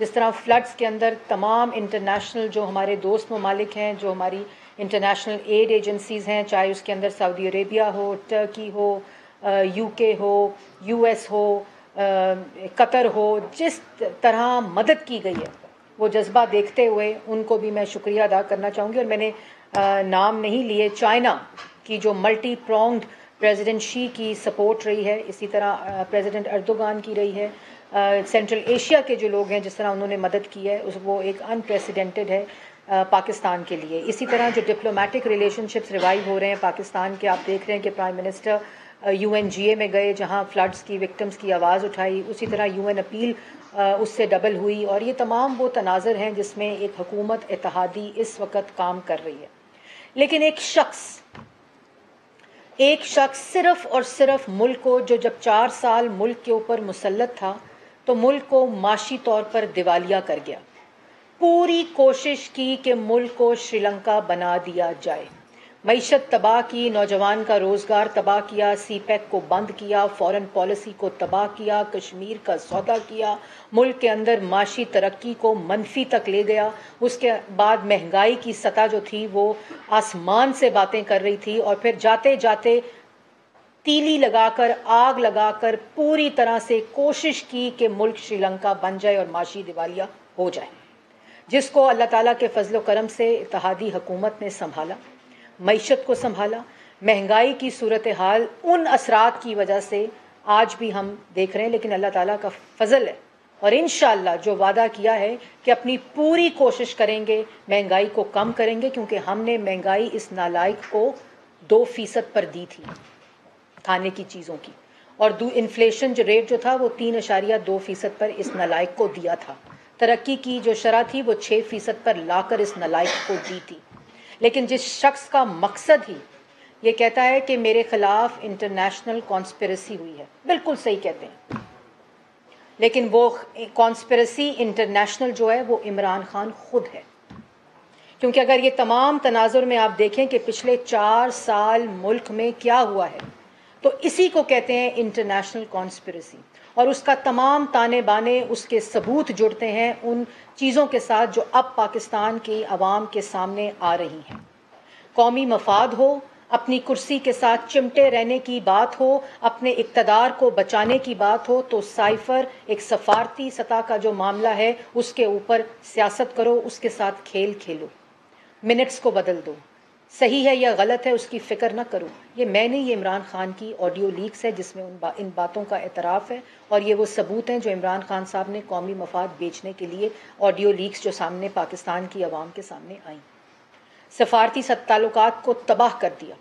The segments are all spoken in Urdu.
جس طرح فلڈس کے اندر تمام انٹرنیشنل جو ہمارے دوست ممالک ہیں، جو ہماری انٹرنیشنل ایڈ ایجنسیز ہیں، چاہے اس کے اندر سعودی عربیہ ہو، ٹرکی ہو، یو کے ہو، یو ایس ہو، قطر ہو، جس طرح مدد کی گئی ہے وہ جذبہ دیکھتے ہوئے ان کو بھی میں شکریہ ادا کرنا چاہوں گی. اور میں نے نام نہیں لیے، چائنا کی جو ملٹی پرونگڈ پریزیڈنٹ شی کی سپورٹ رہی ہے، اسی طرح پریزیڈنٹ اردوغان کی رہی ہے، سینٹرل ایشیا کے جو لوگ ہیں جس طرح انہوں نے مدد کی ہے وہ ایک انپریسیڈنٹڈ ہے پاکستان کے لیے. اسی طرح جو ڈپلومیٹک ریلیشن شپس ریوائیو ہو رہے ہیں پاکستان کے، آپ دیکھ رہے ہیں کہ prime minister U N G A میں گئے جہاں فلڈز کی وکٹمز کی آواز اٹھائی، اسی طرح یو این اپیل اس سے ڈبل ہوئی، اور یہ تمام وہ تناظر ہیں جس میں ایک حکومت اتحادی اس وقت کام کر رہی ہے. لیکن ایک شخص صرف اور صرف ملک کو، جو جب 4 سال ملک کے اوپر مسلط تھا تو ملک کو معاشی طور پر دیوالیہ کر گیا، پوری کوشش کی کہ ملک کو شری لنکا بنا دیا جائے، معیشت تباہ کی، نوجوان کا روزگار تباہ کیا، سی پیک کو بند کیا، فورن پالیسی کو تباہ کیا، کشمیر کا سودا کیا، ملک کے اندر معاشی ترقی کو منفی تک لے گیا. اس کے بعد مہنگائی کی سطح جو تھی وہ آسمان سے باتیں کر رہی تھی، اور پھر جاتے جاتے تیلی لگا کر، آگ لگا کر پوری طرح سے کوشش کی کہ ملک شری لنکا بن جائے اور معاشی دیوالیہ ہو جائے، جس کو اللہ تعالیٰ کے فضل و کرم سے اتحادی حکومت نے سنبھالا، معیشت کو سنبھالا. مہنگائی کی صورتحال ان اثرات کی وجہ سے آج بھی ہم دیکھ رہے ہیں، لیکن اللہ تعالیٰ کا فضل ہے، اور انشاءاللہ جو وعدہ کیا ہے کہ اپنی پوری کوشش کریں گے، مہنگائی کو کم کریں گے، کیونکہ ہم نے مہنگائی اس نالائق کو 2% پر دی تھی کھانے کی چیزوں کی، اور انفلیشن جو ریٹ جو تھا وہ 3.2% پر اس نالائق کو دیا تھا. ترقی کی جو شرح تھی وہ 6% پر لا کر اس نالائق کو دی تھی. لیکن جس شخص کا مقصد ہی یہ کہتا ہے کہ میرے خلاف انٹرنیشنل کانسپریسی ہوئی ہے، بالکل صحیح کہتے ہیں، لیکن وہ کانسپریسی انٹرنیشنل جو ہے وہ عمران خان خود ہے. کیونکہ اگر یہ تمام تناظر میں آپ دیکھیں کہ پچھلے 4 سال ملک میں کیا ہوا ہے تو اسی کو کہتے ہیں انٹرنیشنل کانسپریسی، اور اس کا تمام تانے بانے، اس کے ثبوت جڑتے ہیں ان چیزوں کے ساتھ جو اب پاکستان کی عوام کے سامنے آ رہی ہیں. قومی مفاد ہو، اپنی کرسی کے ساتھ چمٹے رہنے کی بات ہو، اپنے اقتدار کو بچانے کی بات ہو، تو سائفر ایک سفارتی سطح کا جو معاملہ ہے اس کے اوپر سیاست کرو، اس کے ساتھ کھیل کھیلو، منٹس کو بدل دو، صحیح ہے یا غلط ہے اس کی فکر نہ کرو. یہ میں نہیں، یہ عمران خان کی آڈیو لیکس ہے جس میں ان باتوں کا اعتراف ہے، اور یہ وہ ثبوت ہیں جو عمران خان صاحب نے قومی مفاد بیچنے کے لیے آڈیو لیکس جو سامنے پاکستان کی عوام کے سامنے آئیں. سفارتی تعلقات کو تباہ کر دیا،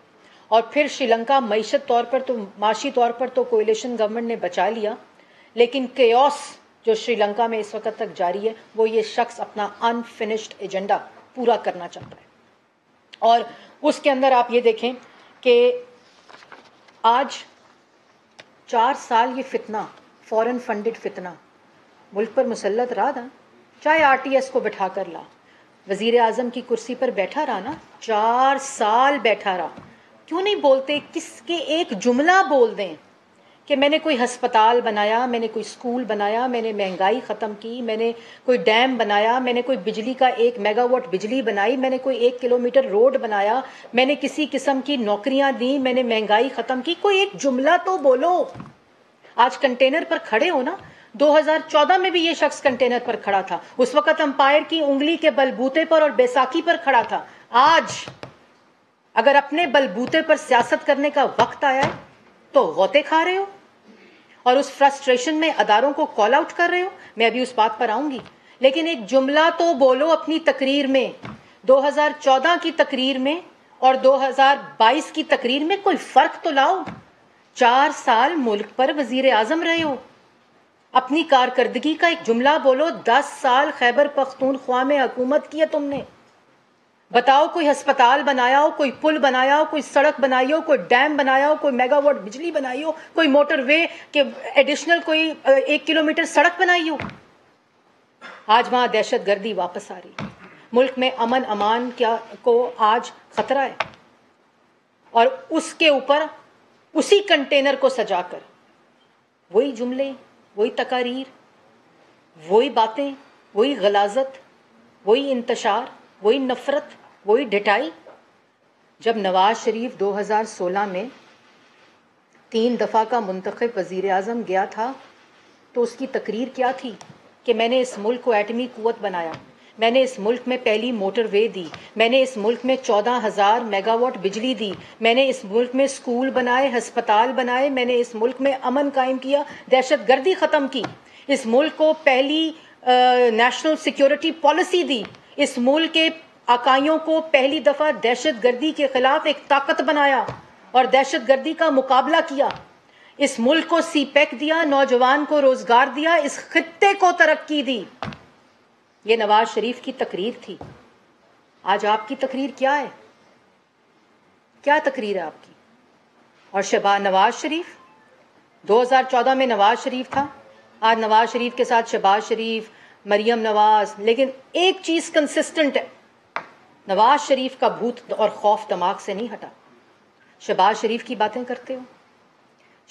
اور پھر شری لنکا معیشت طور پر تو، معاشی طور پر تو کوئلیشن گورنمنٹ نے بچا لیا، لیکن کیوس جو شری لنکا میں اس وقت تک جاری ہے وہ یہ شخص اپنا انفنشڈ ایجنڈا پورا کرنا چاہتا ہے. اور اس کے اندر آپ یہ دیکھیں کہ آج 4 سال یہ فتنہ، فورن فنڈڈ فتنہ ملک پر مسلط رہا تھا، چاہے آر ٹی ایس کو بٹھا کر لا، وزیر اعظم کی کرسی پر بیٹھا رہا نا، 4 سال بیٹھا رہا. کیوں نہیں بولتے، کس کے ایک جملہ بول دیں کہ میں نے کوئی ہسپتال بنایا، میں نے کوئی اسکول بنایا، میں نے مہنگائی ختم کی، میں نے کوئی ڈیم بنایا، میں نے کوئی بجلی کا 1 میگا واٹ بجلی بنائی، میں نے کوئی 1 کلومیٹر روڈ بنایا، میں نے کسی قسم کی نوکریاں دیں، میں نے مہنگائی ختم کی. کوئی ایک جملہ تو بولو. آج کنٹینر پر کھڑے ہو نا، 2014 میں بھی یہ شخص کنٹینر پر کھڑا تھا، اس وقت امپائر کی انگلی کے بلبوتے پر اور بیساکھی پر کھڑا تھا. آج اگر اپنے بلبوتے پر سیاست کرنے کا وقت آیا ہے تو غوطے کھا رہے ہو اور اس فرسٹریشن میں اداروں کو کال آؤٹ کر رہے ہو. میں ابھی اس بات پر آؤں گی، لیکن ایک جملہ تو بولو اپنی تقریر میں، 2014 کی تقریر میں اور 2022 کی تقریر میں کوئی فرق تو لاؤ. 4 سال ملک پر وزیر اعظم رہے ہو، اپنی کارکردگی کا ایک جملہ بولو. 10 سال خیبر پختونخوا میں حکومت کی ہے تم نے، بتاؤ کوئی ہسپتال بنایا ہو، کوئی پل بنایا ہو، کوئی سڑک بنائی ہو، کوئی ڈیم بنایا ہو، کوئی میگا واٹ بجلی بنائی ہو، کوئی موٹر وے کے ایڈیشنل کوئی 1 کلومیٹر سڑک بنائی ہو. آج وہاں دہشت گردی واپس آ رہی، ملک میں امن امان کو آج خطرہ ہے، اور اس کے اوپر اسی کنٹینر کو سجا کر وہی جملے، وہی تقاریر، وہی باتیں وہی غلاظت، وہی انتشار، وہی نفرت، وہی ڈھٹائی. جب نواز شریف 2016 میں 3 دفعہ کا منتخب وزیر اعظم گیا تھا تو اس کی تقریر کیا تھی کہ میں نے اس ملک کو ایٹمی قوت بنایا، میں نے اس ملک میں پہلی موٹر وے دی، میں نے اس ملک میں 14,000 میگا واٹ بجلی دی، میں نے اس ملک میں اسکول بنائے، ہسپتال بنائے، میں نے اس ملک میں امن قائم کیا، دہشت گردی ختم کی، اس ملک کو پہلی نیشنل سیکیورٹی پالیسی دی، اس ملک کے اکائیوں کو پہلی دفعہ دہشت گردی کے خلاف ایک طاقت بنایا اور دہشت گردی کا مقابلہ کیا، اس ملک کو سی پیک دیا، نوجوان کو روزگار دیا، اس خطے کو ترقی دی. یہ نواز شریف کی تقریر تھی. آج آپ کی تقریر کیا ہے؟ کیا تقریر ہے آپ کی؟ اور نواز شریف 2014 میں نواز شریف تھا، آج نواز شریف کے ساتھ شہباز شریف، مریم نواز. لیکن ایک چیز کنسسٹنٹ ہے، نواز شریف کا بھوت اور خوف دماغ سے نہیں ہٹا. شہباز شریف کی باتیں کرتے ہو.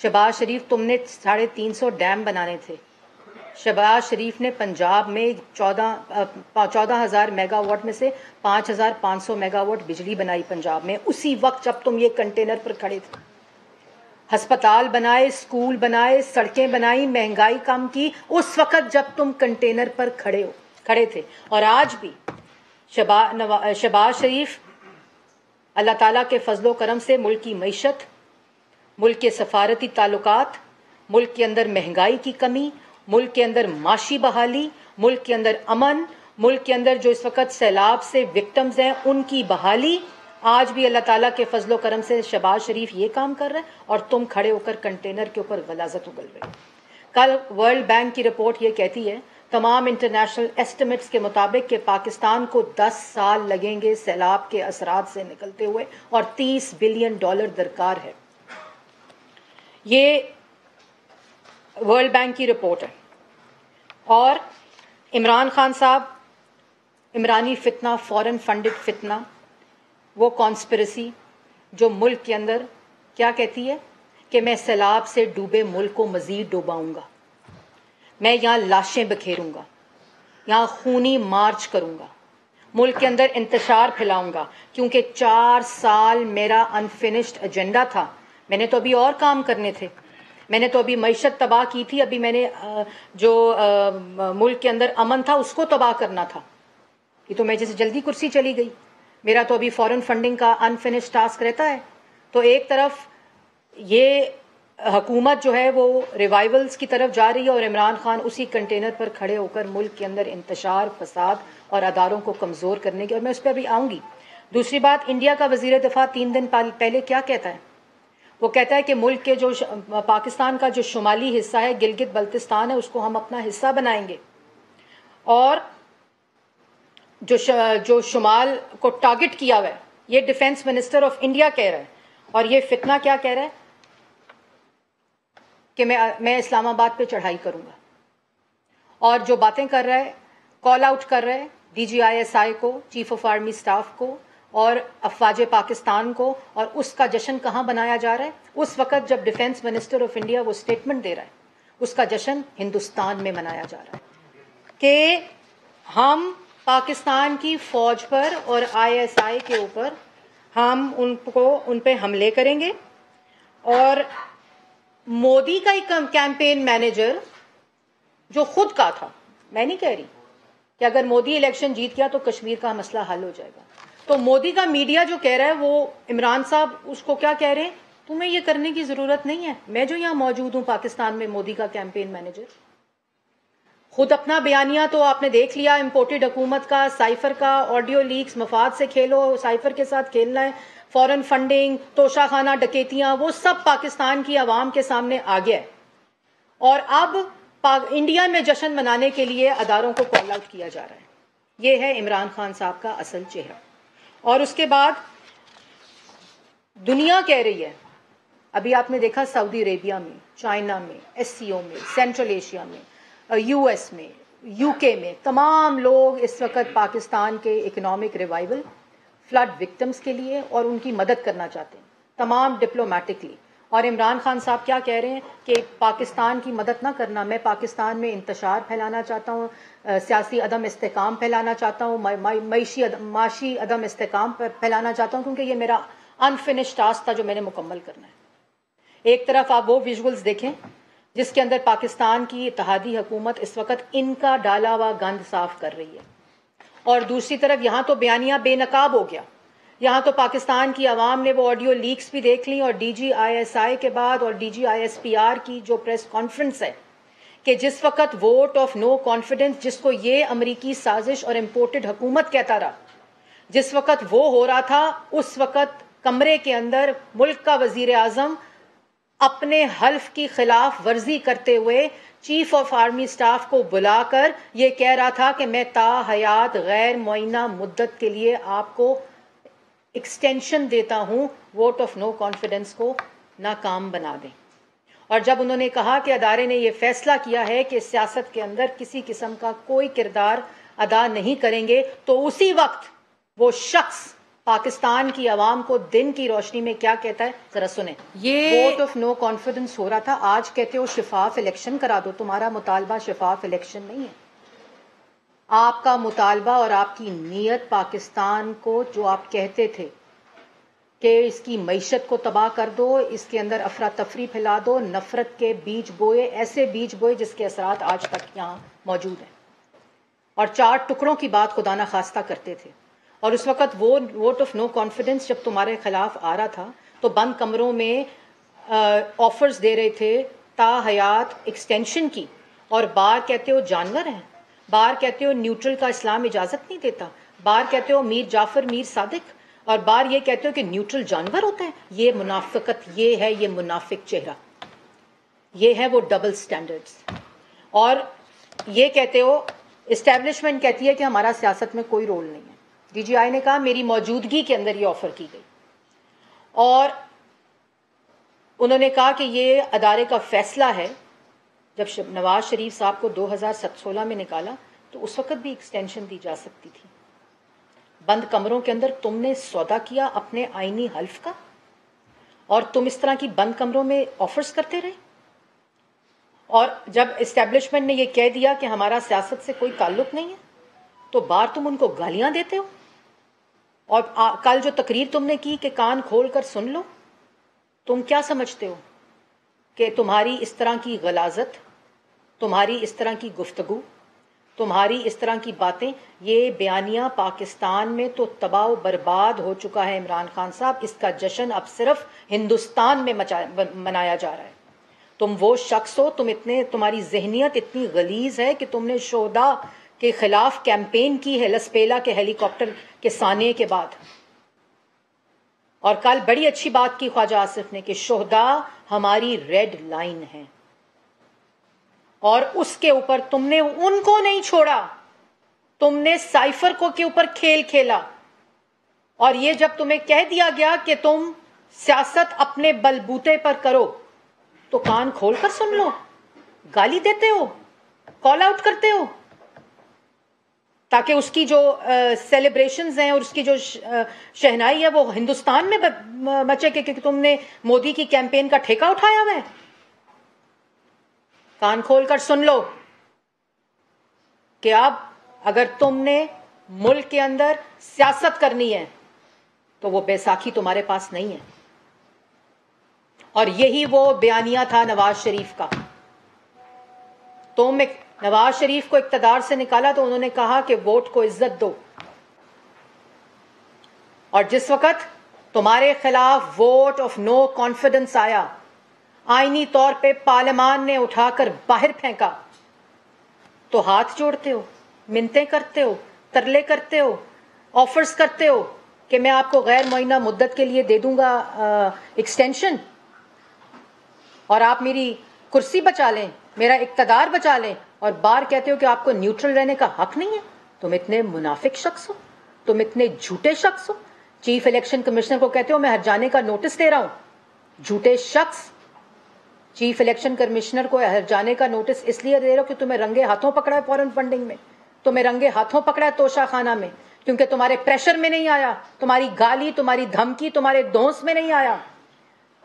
شہباز شریف، تم نے 350 ڈیم بنانے تھے. شہباز شریف نے پنجاب میں 14,000 میگا واٹ میں سے 5,500 میگا واٹ بجلی بنائی پنجاب میں، اسی وقت جب تم یہ کنٹینر پر کھڑے تھے. ہسپتال بنائے، اسکول بنائے، سڑکیں بنائی، مہنگائی کم کی، اس وقت جب تم کنٹینر پر کھڑے تھے. اور آج بھی شہباز شریف اللہ تعالیٰ کے فضل و کرم سے ملک کی معیشت، ملک کے سفارتی تعلقات، ملک کے اندر مہنگائی کی کمی، ملک کے اندر معاشی بحالی، ملک کے اندر امن، ملک کے اندر جو اس وقت سیلاب سے وکٹمز ہیں ان کی بحالی، آج بھی اللہ تعالیٰ کے فضل و کرم سے شہباز شریف یہ کام کر رہے ہیں اور تم کھڑے ہو کر کنٹینر کے اوپر غلاظت اگل رہے. کل ورلڈ بینک کی رپورٹ یہ کہتی ہے، تمام انٹرنیشنل ایسٹیمیٹس کے مطابق کہ پاکستان کو 10 سال لگیں گے سیلاب کے اثرات سے نکلتے ہوئے اور $30 بلین درکار ہے. یہ ورلڈ بینک کی رپورٹ ہے. اور عمران خان صاحب، عمرانی فتنہ، فورن فنڈڈ فتنہ، وہ کانسپریسی جو ملک کے اندر کیا کہتی ہے کہ میں سیلاب سے ڈوبے ملک کو مزید ڈوباؤں گا، میں یہاں لاشیں بکھیروں گا، یہاں خونی مارچ کروں گا، ملک کے اندر انتشار پھیلاؤں گا، کیونکہ 4 سال میرا انفینشڈ ایجنڈا تھا. میں نے تو ابھی اور کام کرنے تھے، میں نے تو ابھی معیشت تباہ کی تھی، ابھی میں نے جو ملک کے اندر امن تھا اس کو تباہ کرنا تھا. یہ تو میں جیسے جلدی کرسی چلی گئی، میرا تو ابھی فورن فنڈنگ کا انفینشڈ ٹاسک رہتا ہے. تو ایک طرف یہ حکومت جو ہے وہ ریوائولز کی طرف جا رہی ہے اور عمران خان اسی کنٹینر پر کھڑے ہو کر ملک کے اندر انتشار، فساد اور اداروں کو کمزور کرنے کی، اور میں اس پہ ابھی آؤں گی. دوسری بات، انڈیا کا وزیر دفاع 3 دن پہلے کیا کہتا ہے؟ وہ کہتا ہے کہ ملک کے جو پاکستان کا جو شمالی حصہ ہے، گلگت بلتستان ہے، اس کو ہم اپنا حصہ بنائیں گے. اور جو شمال کو ٹارگٹ کیا ہوا ہے، یہ ڈیفنس منسٹر آف انڈیا کہہ رہا ہے. اور یہ فتنہ کیا کہہ رہا ہے کہ میں اسلام آباد پہ چڑھائی کروں گا. اور جو باتیں کر رہا ہے، کال آؤٹ کر رہا ہے DGISI کو، چیف آف آرمی اسٹاف کو اور افواج پاکستان کو. اور اس کا جشن کہاں بنایا جا رہا ہے؟ اس وقت جب ڈیفنس منسٹر آف انڈیا وہ سٹیٹمنٹ دے رہا ہے، اس کا جشن ہندوستان میں منایا جا رہا ہے کہ ہم پاکستان کی فوج پر اور ISI کے اوپر ہم ان پہ حملے کریں گے. اور مودی کا ایک کیمپین مینیجر جو خود کا تھا، میں نہیں کہہ رہی کہ اگر مودی الیکشن جیت گیا تو کشمیر کا مسئلہ حل ہو جائے گا، تو مودی کا میڈیا جو کہہ رہا ہے وہ عمران صاحب اس کو کیا کہہ رہے ہیں؟ تمہیں یہ کرنے کی ضرورت نہیں ہے. میں جو یہاں موجود ہوں پاکستان میں، مودی کا کیمپین مینیجر، خود اپنا بیانیہ تو آپ نے دیکھ لیا، امپورٹڈ حکومت کا، سائفر کا، آڈیو لیکس، مفاد سے کھیلو، سائفر کے ساتھ کھیلنا ہے، فورن فنڈنگ، توشہ خانہ ڈکیتیاں، وہ سب پاکستان کی عوام کے سامنے آ گیا ہے. اور اب انڈیا میں جشن منانے کے لیے اداروں کو کال آؤٹ کیا جا رہا ہے. یہ ہے عمران خان صاحب کا اصل چہرہ. اور اس کے بعد دنیا کہہ رہی ہے، ابھی آپ نے دیکھا سعودی عربیہ میں، چائنا میں، SCO میں، سینٹرل ایشیا میں، US میں، UK میں، تمام لوگ اس وقت پاکستان کے اکنامک ریوائول، فلڈ وکٹمز کے لیے اور ان کی مدد کرنا چاہتے ہیں، تمام ڈپلومیٹکلی. اور عمران خان صاحب کیا کہہ رہے ہیں کہ پاکستان کی مدد نہ کرنا، میں پاکستان میں انتشار پھیلانا چاہتا ہوں، سیاسی عدم استحکام پھیلانا چاہتا ہوں، معاشی عدم استحکام پھیلانا چاہتا ہوں، کیونکہ یہ میرا انفنش ٹاسک تھا جو میں نے مکمل کرنا ہے۔ ایک طرف آپ وہ ویژولز دیکھیں جس کے اندر پاکستان کی اتحادی حکومت اس وقت ان کا ڈالا ہوا گند صاف کر رہی ہے، اور دوسری طرف یہاں تو بیانیہ بے نقاب ہو گیا، یہاں تو پاکستان کی عوام نے وہ آڈیو لیکس بھی دیکھ لیں، اور D G I S I کے بعد اور D G I S P R کی جو پریس کانفرنس ہے کہ جس وقت ووٹ آف نو کانفیڈنس، جس کو یہ امریکی سازش اور امپورٹڈ حکومت کہتا رہا، جس وقت وہ ہو رہا تھا، اس وقت کمرے کے اندر ملک کا وزیر اعظم اپنے حلف کی خلاف ورزی کرتے ہوئے چیف آف آرمی سٹاف کو بلا کر یہ کہہ رہا تھا کہ میں تا حیات غیر معینہ مدت کے لیے آپ کو ایکسٹینشن دیتا ہوں، ووٹ آف نو کانفیڈنس کو ناکام بنا دیں۔ اور جب انہوں نے کہا کہ ادارے نے یہ فیصلہ کیا ہے کہ سیاست کے اندر کسی قسم کا کوئی کردار ادا نہیں کریں گے، تو اسی وقت وہ شخص پاکستان کی عوام کو دن کی روشنی میں کیا کہتا ہے، ذرا سنیں۔ یہ ووٹ آف نو کانفیڈنس ہو رہا تھا، آج کہتے ہو شفاف الیکشن کرا دو۔ تمہارا مطالبہ شفاف الیکشن نہیں ہے، آپ کا مطالبہ اور آپ کی نیت پاکستان کو، جو آپ کہتے تھے کہ اس کی معیشت کو تباہ کر دو، اس کے اندر افراتفری پھیلا دو، نفرت کے بیج بوئے، ایسے بیج بوئے جس کے اثرات آج تک یہاں موجود ہیں، اور 4 ٹکڑوں کی بات خدا نہ خواستہ کرتے تھے۔ اور اس وقت وہ ووٹ آف نو کانفیڈنس جب تمہارے خلاف آ رہا تھا تو بند کمروں میں آفرز دے رہے تھے تا حیات ایکسٹینشن کی، اور بار کہتے ہو جانور ہیں، بار کہتے ہو نیوٹرل کا اسلام اجازت نہیں دیتا، بار کہتے ہو میر جعفر میر صادق، اور بار یہ کہتے ہو کہ نیوٹرل جانور ہوتا ہے۔ یہ منافقت، یہ ہے یہ منافق چہرہ، یہ ہے وہ ڈبل سٹینڈرڈز۔ اور یہ کہتے ہو، اسٹیبلشمنٹ کہتی ہے کہ ہمارا سیاست میں کوئی رول نہیں ہے، ڈی جی آئی نے کہا میری موجودگی کے اندر یہ آفر کی گئی، اور انہوں نے کہا کہ یہ ادارے کا فیصلہ ہے۔ جب نواز شریف صاحب کو 2016 میں نکالا تو اس وقت بھی ایکسٹینشن دی جا سکتی تھی۔ بند کمروں کے اندر تم نے سودا کیا اپنے آئینی حلف کا، اور تم اس طرح کی بند کمروں میں آفرز کرتے رہے، اور جب اسٹیبلشمنٹ نے یہ کہہ دیا کہ ہمارا سیاست سے کوئی تعلق نہیں ہے تو بار تم ان کو گالیاں دیتے ہو۔ اور کل جو تقریر تم نے کی کہ کان کھول کر سن لو، تم کیا سمجھتے ہو کہ تمہاری اس طرح کی غلاظت، تمہاری اس طرح کی گفتگو، تمہاری اس طرح کی باتیں، یہ بیانیہ پاکستان میں تو تباہ و برباد ہو چکا ہے عمران خان صاحب، اس کا جشن اب صرف ہندوستان میں منایا جا رہا ہے۔ تم وہ شخص ہو، تمہاری ذہنیت اتنی غلیظ ہے کہ تم نے شہداء کے خلاف کیمپین کی ہے لسپیلا کے ہیلی کاپٹر کے سانحے کے بعد، اور کل بڑی اچھی بات کی خواجہ آصف نے کہ شہداء ہماری ریڈ لائن ہے، اور اس کے اوپر تم نے ان کو نہیں چھوڑا، تم نے سائفر کو کے اوپر کھیل کھیلا۔ اور یہ جب تمہیں کہہ دیا گیا کہ تم سیاست اپنے بلبوتے پر کرو تو کان کھول کر سن لو، گالی دیتے ہو، کال آؤٹ کرتے ہو، تاکہ اس کی جو سیلیبریشنز ہیں اور اس کی جو شہنائی ہے وہ ہندوستان میں مچے کہ تم نے مودی کی کیمپین کا ٹھیکہ اٹھایا ہوا ہے۔ کان کھول کر سن لو کہ اب اگر تم نے ملک کے اندر سیاست کرنی ہے تو وہ بیساکھی تمہارے پاس نہیں ہے۔ اور یہی وہ بیانیہ تھا نواز شریف کا۔ تم نواز شریف کو اقتدار سے نکالا تو انہوں نے کہا کہ ووٹ کو عزت دو، اور جس وقت تمہارے خلاف ووٹ آف نو کانفیڈنس آیا، آئینی طور پہ پارلیمان نے اٹھا کر باہر پھینکا، تو ہاتھ جوڑتے ہو، منتیں کرتے ہو، ترلے کرتے ہو، آفرز کرتے ہو کہ میں آپ کو غیر معینہ مدت کے لیے دے دوں گا ایکسٹینشن، اور آپ میری کرسی بچا لیں، میرا اقتدار بچا لیں، اور بار کہتے ہو کہ آپ کو نیوٹرل رہنے کا حق نہیں ہے۔ تم اتنے منافق شخص ہو، تم اتنے جھوٹے شخص ہو۔ چیف الیکشن کمشنر کو کہتے ہو میں ہٹ جانے کا نوٹس دے رہا ہوں، جھوٹے شخص۔ چیف الیکشن کمشنر کو ہٹ جانے کا نوٹس اس لیے دے رہا ہو کہ تمہیں رنگے ہاتھوں پکڑا ہے فورن فنڈنگ میں، تمہیں رنگے ہاتھوں پکڑا ہے توشہ خانہ میں، کیونکہ تمہارے پریشر میں نہیں آیا، تمہاری گالی، تمہاری دھمکی، تمہارے دھونس میں نہیں آیا۔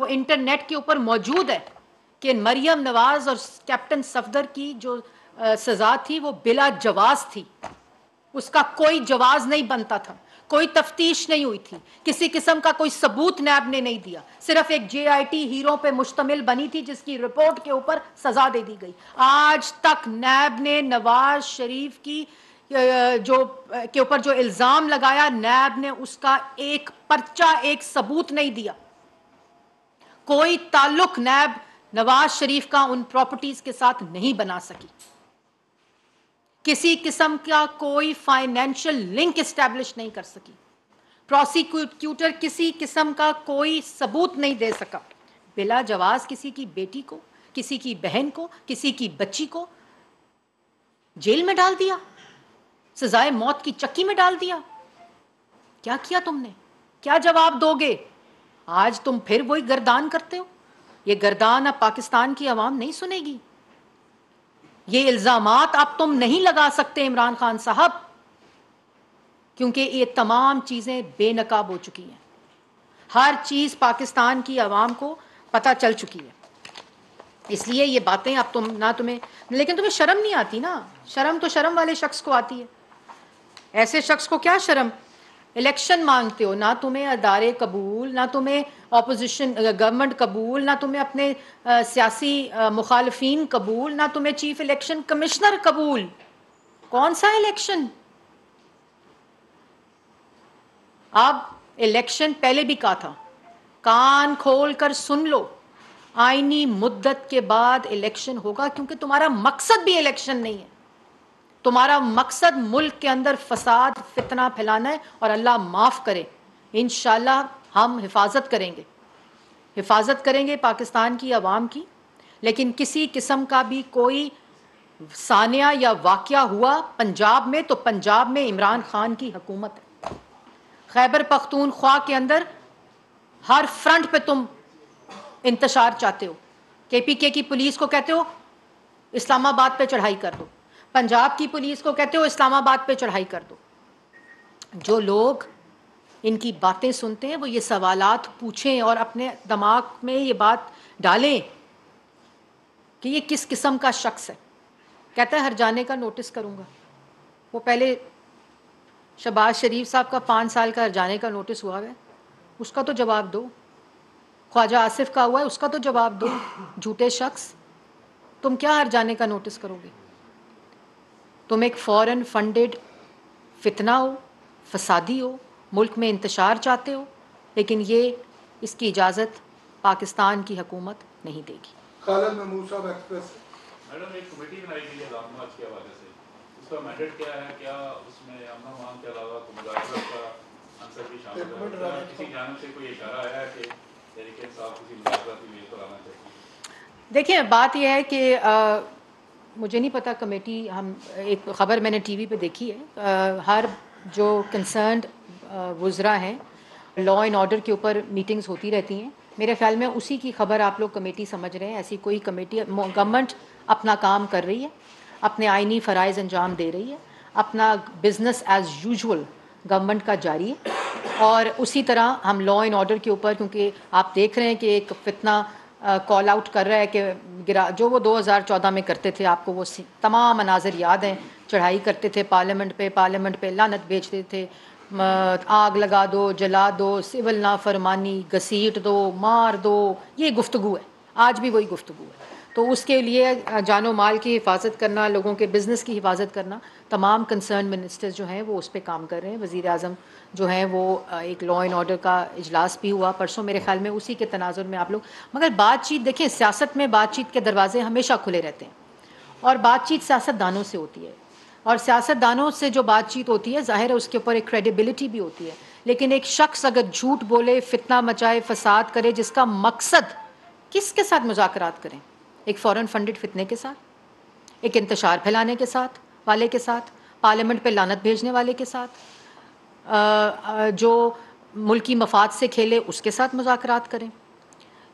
وہ انٹرنیٹ کے اوپر موجود ہے کہ مریم نواز اور کیپٹن صفدر کی جو سزا تھی وہ بلا جواز تھی، اس کا کوئی جواز نہیں بنتا تھا، کوئی تفتیش نہیں ہوئی تھی، کسی قسم کا کوئی ثبوت نیب نے نہیں دیا، صرف ایک JIT ہیرو پہ مشتمل بنی تھی جس کی رپورٹ کے اوپر سزا دے دی گئی۔ آج تک نیب نے نواز شریف کی کے اوپر جو الزام لگایا، نیب نے اس کا ایک پرچہ، ایک ثبوت نہیں دیا۔ کوئی تعلق نیب نواز شریف کا ان پراپرٹیز کے ساتھ نہیں بنا سکی، کسی قسم کا کوئی فائنینشل لنک اسٹیبلش نہیں کر سکی، پروسیکیوٹر کسی قسم کا کوئی ثبوت نہیں دے سکا، بلا جواز کسی کی بیٹی کو، کسی کی بہن کو، کسی کی بچی کو جیل میں ڈال دیا، سزائے موت کی چکی میں ڈال دیا۔ کیا کیا تم نے؟ کیا جواب دو گے؟ آج تم پھر وہی گردان کرتے ہو۔ یہ گردان اب پاکستان کی عوام نہیں سنے گی، یہ الزامات اب تم نہیں لگا سکتے عمران خان صاحب، کیونکہ یہ تمام چیزیں بے نقاب ہو چکی ہیں، ہر چیز پاکستان کی عوام کو پتہ چل چکی ہے۔ اس لیے یہ باتیں اب تمہیں لیکن تمہیں شرم نہیں آتی نا، شرم تو شرم والے شخص کو آتی ہے، ایسے شخص کو کیا شرم؟ الیکشن مانگتے ہو، نہ تمہیں ادارے قبول، نہ تمہیں اپوزیشن گورنمنٹ قبول، نہ تمہیں اپنے سیاسی مخالفین قبول، نہ تمہیں چیف الیکشن کمشنر قبول۔ کون سا الیکشن؟ اب الیکشن پہلے بھی کہا تھا، کان کھول کر سن لو، آئینی مدت کے بعد الیکشن ہوگا، کیونکہ تمہارا مقصد بھی الیکشن نہیں ہے، تمہارا مقصد ملک کے اندر فساد فتنہ پھیلانا ہے، اور اللہ معاف کرے انشاءاللہ ہم حفاظت کریں گے پاکستان کی عوام کی، لیکن کسی قسم کا بھی کوئی سانحہ یا واقعہ ہوا پنجاب میں تو پنجاب میں عمران خان کی حکومت ہے۔ خیبر پختونخوا کے اندر ہر فرنٹ پہ تم انتشار چاہتے ہو، KPK کی پولیس کو کہتے ہو اسلام آباد پہ چڑھائی کر دو، پنجاب کی پولیس کو کہتے ہو اسلام آباد پہ چڑھائی کر دو۔ جو لوگ ان کی باتیں سنتے ہیں وہ یہ سوالات پوچھیں اور اپنے دماغ میں یہ بات ڈالیں کہ یہ کس قسم کا شخص ہے۔ کہتا ہے ہر جانے کا نوٹس کروں گا، وہ پہلے شہباز شریف صاحب کا 5 سال کا ہر جانے کا نوٹس ہوا ہے، اس کا تو جواب دو۔ خواجہ آصف کا ہوا ہے، اس کا تو جواب دو۔ جھوٹے شخص، تم کیا ہر جانے کا نوٹس کرو گے؟ تم ایک فورن فنڈڈ فتنہ ہو، فسادی ہو، ملک میں انتشار چاہتے ہو، لیکن یہ اس کی اجازت پاکستان کی حکومت نہیں دے گی۔ خالد محمود صاحب ایکسپریس۔ میڈم ایک کمیٹی بنائی گئی ہے لانگ مارچ کے حوالے سے، اس کا مینڈیٹ کیا ہے؟ کیا اس میں امن و امان کے علاوہ مذاکرات کا عنصر بھی شامل ہے؟ کسی جانب سے کوئی اشارہ آیا ہے کہ تحریک انصاف کسی مذاکراتی میل پر آنا چاہیے؟ دیکھیں بات یہ ہے کہ مجھے نہیں پتہ کمیٹی، ہم ایک خبر میں نے ٹی وی پہ دیکھی ہے، ہر جو کنسرنڈ وزراء ہیں لا اینڈ آرڈر کے اوپر میٹنگز ہوتی رہتی ہیں، میرے خیال میں اسی کی خبر آپ لوگ کمیٹی سمجھ رہے ہیں۔ ایسی کوئی کمیٹی، گورنمنٹ اپنا کام کر رہی ہے، اپنے آئینی فرائض انجام دے رہی ہے، اپنا بزنس ایز یوزول گورنمنٹ کا جاری ہے، اور اسی طرح ہم لا اینڈ آرڈر کے اوپر، کیونکہ آپ دیکھ رہے ہیں کہ ایک فتنہ کال آؤٹ کر رہا ہے کہ جو وہ 2014 میں کرتے تھے، آپ کو وہ تمام مناظر یاد ہیں، چڑھائی کرتے تھے پارلیمنٹ پہ لعنت بھیجتے تھے، آگ لگا دو، جلا دو، سول نافرمانی، گھسیٹ دو، مار دو، یہ گفتگو ہے، آج بھی وہی گفتگو ہے۔ تو اس کے لیے جان و مال کی حفاظت کرنا، لوگوں کے بزنس کی حفاظت کرنا، تمام کنسرن منسٹرز جو ہیں وہ اس پہ کام کر رہے ہیں۔ وزیر اعظم جو ہیں وہ ایک لا اینڈ آرڈر کا اجلاس بھی ہوا پرسوں میرے خیال میں، اسی کے تناظر میں آپ لوگ، مگر بات چیت دیکھیں، سیاست میں بات چیت کے دروازے ہمیشہ کھلے رہتے ہیں، اور بات چیت سیاست دانوں سے ہوتی ہے، اور سیاست دانوں سے جو بات چیت ہوتی ہے ظاہر ہے اس کے اوپر ایک کریڈیبلٹی بھی ہوتی ہے، لیکن ایک شخص اگر جھوٹ بولے، فتنہ مچائے، فساد کرے، جس کا مقصد کس کے ساتھ مذاکرات کریں؟ ایک فورن فنڈڈ فتنے کے ساتھ، ایک انتشار پھیلانے کے ساتھ والے کے ساتھ، پارلیمنٹ پہ لعنت بھیجنے والے کے ساتھ، جو ملکی مفاد سے کھیلے اس کے ساتھ مذاکرات کریں،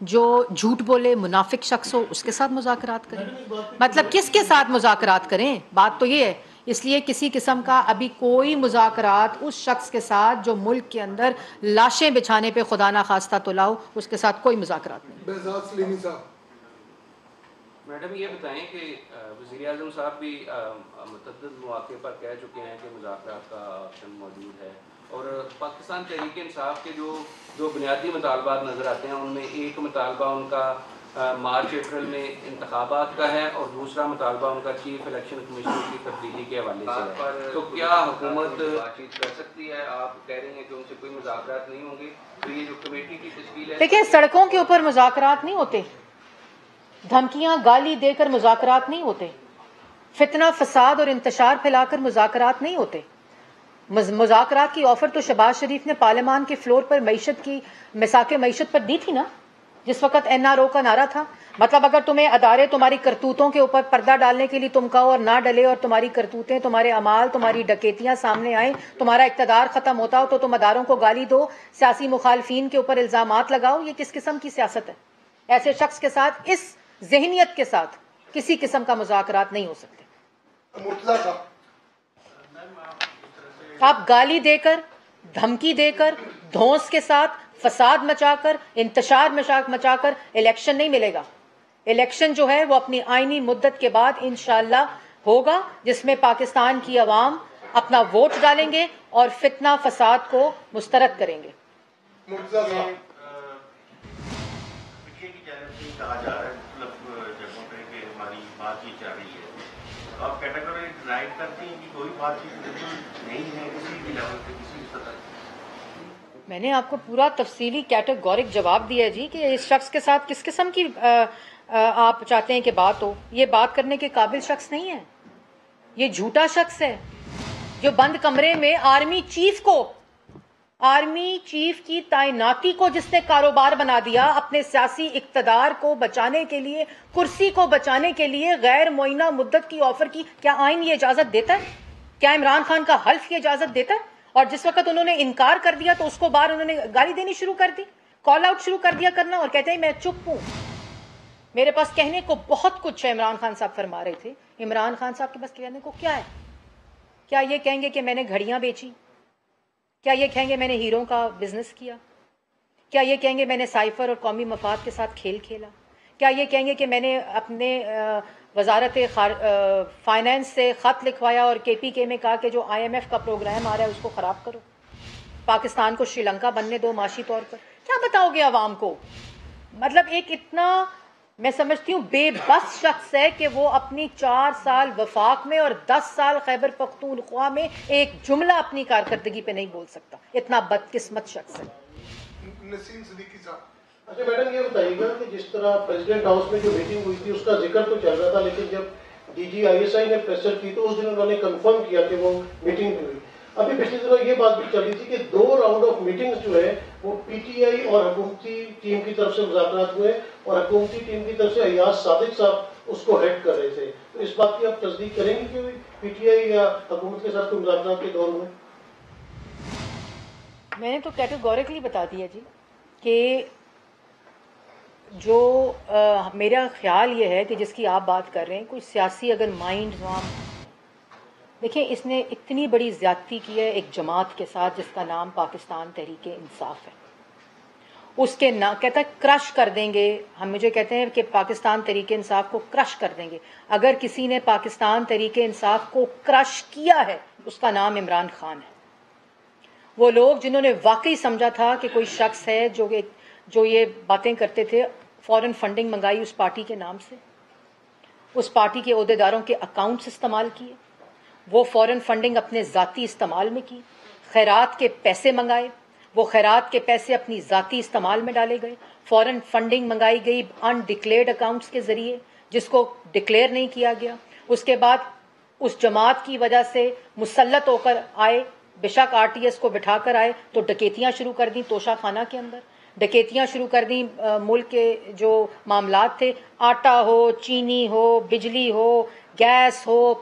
جو جھوٹ بولے، منافق شخص ہو، اس کے ساتھ مذاکرات کریں۔ مطلب کس کے ساتھ مذاکرات کریں؟ بات تو یہ ہے، اس لیے کسی قسم کا ابھی کوئی مذاکرات اس شخص کے ساتھ جو ملک کے اندر لاشیں بچھانے پہ خدا نہ خواستہ تو لاؤ، اس کے ساتھ کوئی مذاکرات نہیں۔ بہزاد سلیمی صاحب، میڈم یہ بتائیں کہ وزیر اعظم صاحب بھی متعدد مواقع پر کہہ چکے ہیں کہ مذاکرات کا آپشن موجود ہے، اور پاکستان تحریک انصاف کے جو بنیادی مطالبات نظر آتے ہیں ان میں ایک مطالبہ ان کا مارچ اپریل میں انتخابات کا ہے، اور دوسرا مطالبہ ان کا چیف الیکشن کمیشنر کی تبدیلی کے حوالے سے ہے۔ تو کیا حکومت بات چیت کر سکتی ہے؟ آپ کہہ رہے ہیں کہ ان سے کوئی مذاکرات نہیں ہوں گے، تو یہ جو کمیٹی کی تشکیل ہے، دیکھیں سڑکوں کے اوپر مذاکرات نہیں ہوتے، دھمکیاں گالی دے کر مذاکرات نہیں ہوتے، فتنہ فساد اور انتشار پھیلا کر مذاکرات نہیں ہوتے۔ مذاکرات کی آفر تو شہباز شریف نے پارلیمان کے فلور پر معیشت کی مساق معیشت پر دی تھی نا، جس وقت NRO کا نعرہ تھا۔ مطلب اگر تمہیں ادارے تمہاری کرتوتوں کے اوپر پردہ ڈالنے کے لیے تم کہو اور نہ ڈلے، اور تمہاری کرتوتیں، تمہارے اعمال، تمہاری ڈکیتیاں سامنے آئیں، تمہارا اقتدار ختم ہوتا ہو، تو تم اداروں کو گالی دو، سیاسی مخالفین کے اوپر الزامات لگاؤ، یہ کس قسم کی سیاست ہے؟ ایسے شخص کے ساتھ، اس ذہنیت کے ساتھ کسی قسم کا مذاکرات نہیں ہو سکتے۔ مرتضیٰ صاحب، آپ گالی دے کر، دھمکی دے کر، دھونس کے ساتھ، فساد مچا کر، انتشار مچا کر الیکشن نہیں ملے گا۔ الیکشن جو ہے وہ اپنی آئینی مدت کے بعد انشاءاللہ ہوگا، جس میں پاکستان کی عوام اپنا ووٹ ڈالیں گے اور فتنہ فساد کو مسترد کریں گے۔ مرتضیٰ صاحب، کہا جا رہا ہے مطلب جگہوں پہ کہ ہماری بات چیت جا رہی ہے، آپ کیٹیگری ڈرائیو کرتی ہیں کہ کوئی بات چیت بالکل نہیں ہے کسی بھی لیول پہ، کسی بھی سطح پہ؟ میں نے آپ کو پورا تفصیلی کیٹیگورک جواب دیا جی کہ اس شخص کے ساتھ کس قسم کی آپ چاہتے ہیں کہ بات ہو۔ یہ بات کرنے کے قابل شخص نہیں ہے، یہ جھوٹا شخص ہے جو بند کمرے میں آرمی چیف کی تعیناتی کو جس نے کاروبار بنا دیا، اپنے سیاسی اقتدار کو بچانے کے لیے، کرسی کو بچانے کے لیے غیر معینہ مدت کی آفر کی۔ کیا آئین یہ اجازت دیتا ہے؟ کیا عمران خان کا حلف یہ اجازت دیتا ہے؟ اور جس وقت انہوں نے انکار کر دیا تو اس کو بعد انہوں نے گالی دینی شروع کر دی، کال آؤٹ شروع کر دیا کرنا، اور کہتے ہیں میں چپ ہوں۔ میرے پاس کہنے کو بہت کچھ ہے، عمران خان صاحب فرما رہے تھے۔ عمران خان صاحب کے پاس کہنے کو کیا ہے؟ کیا یہ کہیں گے کہ میں نے گھڑیاں بیچی؟ کیا یہ کہیں گے میں نے ہیروں کا بزنس کیا؟ کیا یہ کہیں گے میں نے سائفر اور قومی مفاد کے ساتھ کھیل کھیلا؟ کیا یہ کہیں گے کہ میں نے اپنے وزارت فائنانس سے خط لکھوایا اور KPK میں کہا کہ جو IMF کا پروگرام آ رہا ہے اس کو خراب کرو، پاکستان کو شری لنکا بننے دو معاشی طور پر؟ کیا بتاؤ گے عوام کو؟ مطلب ایک اتنا میں سمجھتی ہوں بے بس شخص ہے کہ وہ اپنی 4 سال وفاق میں اور 10 سال خیبر پختونخوا میں ایک جملہ اپنی کارکردگی پہ نہیں بول سکتا۔ اتنا بدقسمت شخص ہے۔ نسیم صدیقی صاحب، اچھا میڈم یہ بتائیے گا کہ جس طرح پریزیڈنٹ ہاؤس میں جو میٹنگ ہوئی تھی اس کا ذکر تو چل رہا تھا، لیکن جب DG ISI نے پریسر کی تو اس دن انہوں نے کنفرم کیا کہ وہ میٹنگ ہوئی۔ ابھی پچھلی دنوں یہ بات بھی چل رہی تھی کہ 2 راؤنڈ آف میٹنگز جو ہے وہ PTI اور حکومتی ٹیم کی طرف سے مذاکرات ہوئے، اور حکومتی ٹیم کی طرف سے ایاز صادق صاحب اس کو ہیڈ کر رہے تھے۔ تو اس بات کی آپ تصدیق کریں گے کہ PTI یا حکومت کے ساتھ کوئی مذاکرات کے دور میں؟ میں نے تو کیٹیگوریکلی بتا دیا جی کہ جو میرا خیال یہ ہے کہ جس کی آپ بات کر رہے ہیں، کوئی سیاسی اگر مائنڈ نظام، دیکھیں اس نے اتنی بڑی زیادتی کی ہے ایک جماعت کے ساتھ جس کا نام پاکستان تحریک انصاف ہے۔ اس کے کہتا ہے کرش کر دیں گے، ہم مجھے کہتے ہیں کہ پاکستان تحریک انصاف کو کرش کر دیں گے۔ اگر کسی نے پاکستان تحریک انصاف کو کرش کیا ہے اس کا نام عمران خان ہے۔ وہ لوگ جنہوں نے واقعی سمجھا تھا کہ کوئی شخص ہے جو یہ باتیں کرتے تھے، فورن فنڈنگ منگائی اس پارٹی کے نام سے، اس پارٹی کے عہدیداروں کے اکاؤنٹس استعمال کیے، وہ فورن فنڈنگ اپنے ذاتی استعمال میں کی، خیرات کے پیسے منگائے، وہ خیرات کے پیسے اپنی ذاتی استعمال میں ڈالے گئے، فورن فنڈنگ منگائی گئی ان ڈکلیئرڈ اکاؤنٹس کے ذریعے جس کو ڈکلیئر نہیں کیا گیا۔ اس کے بعد اس جماعت کی وجہ سے مسلط ہو کر آئے، بے شک RTS کو بٹھا کر آئے تو ڈکیتیاں شروع کر دیں، توشہ خانہ کے اندر ڈکیتیاں شروع کر دیں۔ ملک کے جو معاملات تھے، آٹا ہو، چینی ہو، بجلی ہو، گیس ہو،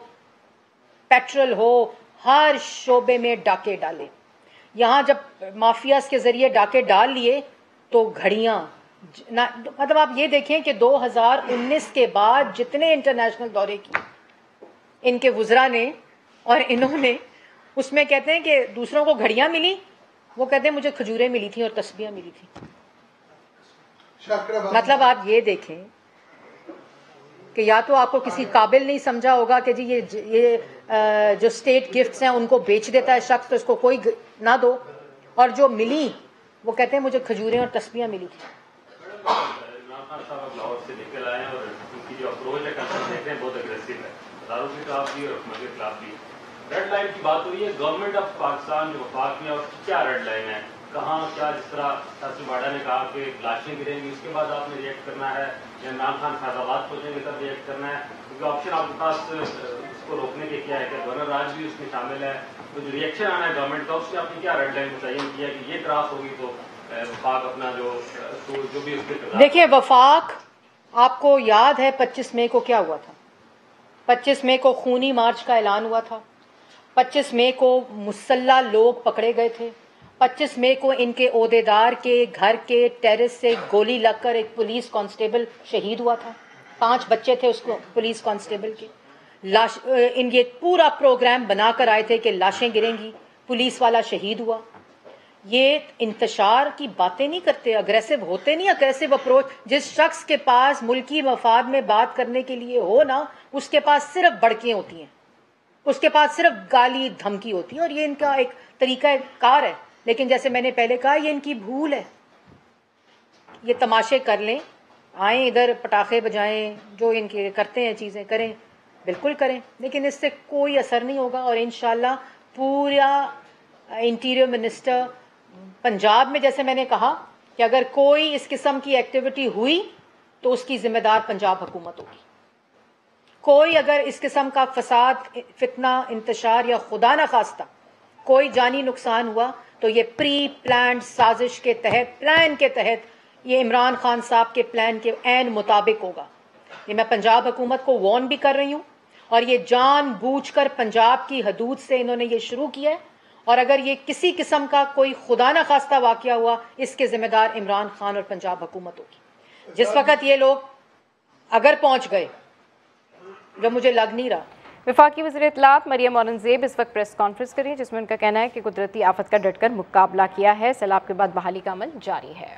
پیٹرول ہو، ہر شعبے میں ڈاکے ڈالے۔ یہاں جب مافیاز کے ذریعے ڈاکے ڈال لیے تو گھڑیاں، مطلب آپ یہ دیکھیں کہ 2019 کے بعد جتنے انٹرنیشنل دورے کیے ان کے وزراء نے، اور انہوں نے اس میں کہتے ہیں کہ دوسروں کو گھڑیاں ملی, وہ کہتے ہیں مجھے کھجوریں ملی تھیں اور تسبیحیں ملی تھیں. مطلب آپ یہ دیکھیں کہ یا تو آپ کو کسی قابل نہیں سمجھا ہوگا کہ جی یہ جو اسٹیٹ گفٹس ہیں ان کو بیچ دیتا ہے شخص تو اس کو کوئی نہ دو, اور جو ملی وہ کہتے ہیں مجھے کھجوریں اور تسبیحیں ملی تھیں. ریڈ لائن کی بات ہوئی ہے, گورنمنٹ آف پاکستان جو وفاق میں, اور کیا ریڈ لائن ہے, کہاں کیا, جس طرح سرسو باڈا نے کہا کہ لاشیں گریں گی اس کے بعد آپ نے ریئیکٹ کرنا ہے, یا عمران خان فیض آباد پہنچیں گے تب ریئیکٹ کرنا ہے, کیونکہ آپشن آپ کے پاس اس کو روکنے کے کیا ہے, کہ گورنر راج بھی اس میں شامل ہے, تو جو ریئیکشن آنا ہے گورنمنٹ کا اس میں آپ نے کیا ریڈ لائن متعین کیا کہ یہ کراس ہوگی تو وفاق اپنا جو بھی اس کے. دیکھیے وفاق, آپ کو یاد ہے 25 مئی کو کیا ہوا تھا؟ 25 مئی کو خونی مارچ کا اعلان ہوا تھا. 25 مئی کو مسلح لوگ پکڑے گئے تھے. 25 مئی کو ان کے عہدیدار کے گھر کے ٹیرس سے گولی لگ کر ایک پولیس کانسٹیبل شہید ہوا تھا. 5 بچے تھے اس کو پولیس کانسٹیبل کے. ان یہ پورا پروگرام بنا کر آئے تھے کہ لاشیں گریں گی, پولیس والا شہید ہوا. یہ انتشار کی باتیں نہیں کرتے, اگریسو ہوتے نہیں. اگریسو اپروچ جس شخص کے پاس ملکی مفاد میں بات کرنے کے لیے ہو نا, اس کے پاس صرف بڑکیاں ہوتی ہیں, اس کے پاس صرف گالی دھمکی ہوتی ہے, اور یہ ان کا ایک طریقہ کار ہے. لیکن جیسے میں نے پہلے کہا, یہ ان کی بھول ہے. یہ تماشے کر لیں, آئیں ادھر پٹاخے بجائیں, جو ان کے کرتے ہیں چیزیں کریں, بالکل کریں, لیکن اس سے کوئی اثر نہیں ہوگا. اور انشاءاللہ پورا انٹیریئر منسٹر پنجاب میں, جیسے میں نے کہا کہ اگر کوئی اس قسم کی ایکٹیویٹی ہوئی تو اس کی ذمہ دار پنجاب حکومت ہوگی. کوئی اگر اس قسم کا فساد, فتنہ, انتشار یا خدا نہ خواستہ کوئی جانی نقصان ہوا تو یہ پری پلانڈ سازش کے تحت, پلان کے تحت, یہ عمران خان صاحب کے پلان کے عین مطابق ہوگا. یہ میں پنجاب حکومت کو وارن بھی کر رہی ہوں, اور یہ جان بوجھ کر پنجاب کی حدود سے انہوں نے یہ شروع کیا ہے. اور اگر یہ کسی قسم کا کوئی خدا نہ خواستہ واقعہ ہوا, اس کے ذمہ دار عمران خان اور پنجاب حکومت ہوگی. جس وقت یہ لوگ اگر پہنچ گئے, جو مجھے لگ نہیں رہا. وفاقی وزیر اطلاعات مریم اورنگزیب اس وقت پریس کانفرنس کری, جس میں ان کا کہنا ہے کہ قدرتی آفت کا ڈٹ کر مقابلہ کیا ہے, سیلاب کے بعد بحالی کا عمل جاری ہے.